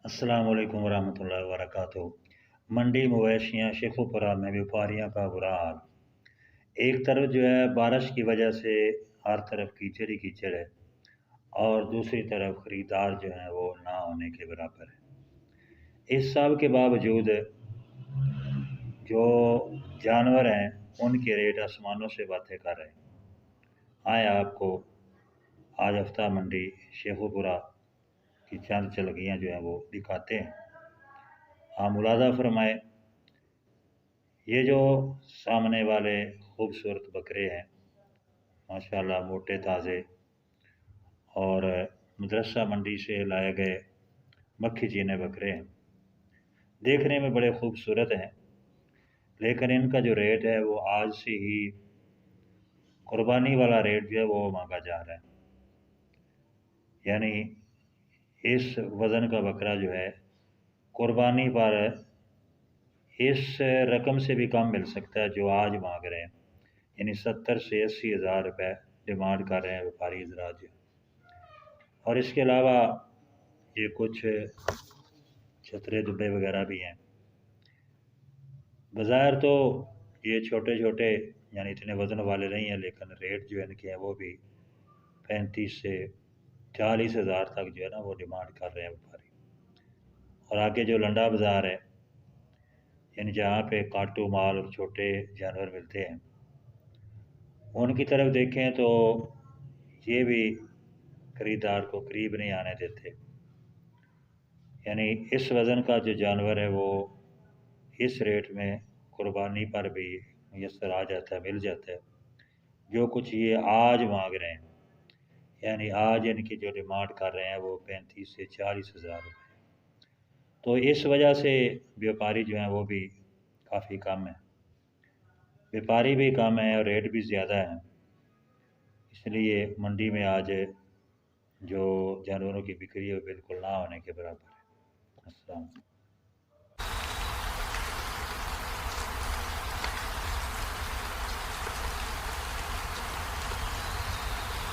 अस्सलाम वालेकुम वरहमतुल्लाहि वबरकातुहू। मंडी मवेशियाँ शेखोपुरा में व्यापारियों का बुरा हाल। एक तरफ जो है बारिश की वजह से हर तरफ कीचड़ ही कीचड़ है और दूसरी तरफ ख़रीदार जो हैं वो ना होने के बराबर है। इस सब के बावजूद जो जानवर हैं उनके रेट आसमानों से बातें कर रहे हैं। आए आपको आज हफ्ता मंडी शेखोपुरा की चंद झलकियाँ जो हैं वो दिखाते हैं। आप मुलाज़ा फरमाए। ये जो सामने वाले खूबसूरत बकरे हैं माशाल्लाह मोटे ताज़े और मदरसा मंडी से लाए गए मक्खी चीने बकरे हैं। देखने में बड़े खूबसूरत हैं, लेकिन इनका जो रेट है वो आज से ही कुर्बानी वाला रेट जो है वो मांगा जा रहा है। यानी इस वज़न का बकरा जो है कुर्बानी पर इस रकम से भी कम मिल सकता है जो आज मांग रहे हैं, यानी 70 से 80 हज़ार रुपये डिमांड कर रहे हैं व्यापारी हज़रात जो। और इसके अलावा ये कुछ छतरे दुब्बे वगैरह भी हैं। बज़ाहिर तो ये छोटे छोटे यानी इतने वज़न वाले नहीं हैं, लेकिन रेट जो इनके हैं वो भी 35 से 40 हज़ार तक जो है ना वो डिमांड कर रहे हैं व्यापारी। और आगे जो लंडा बाज़ार है यानी जहाँ पे काटू माल और छोटे जानवर मिलते हैं उनकी तरफ देखें तो ये भी खरीदार को करीब नहीं आने देते। यानी इस वज़न का जो जानवर है वो इस रेट में कुर्बानी पर भी मैसर आ जाता है, मिल जाता है। जो कुछ ये आज मांग रहे हैं यानी आज इनकी जो डिमांड कर रहे हैं वो 35 से 40 हज़ार रुपये। तो इस वजह से व्यापारी जो हैं वो भी काफ़ी कम है, व्यापारी भी कम है और रेट भी ज़्यादा है। इसलिए मंडी में आज जो जानवरों की बिक्री है वो बिल्कुल ना होने के बराबर है। अस्सलाम।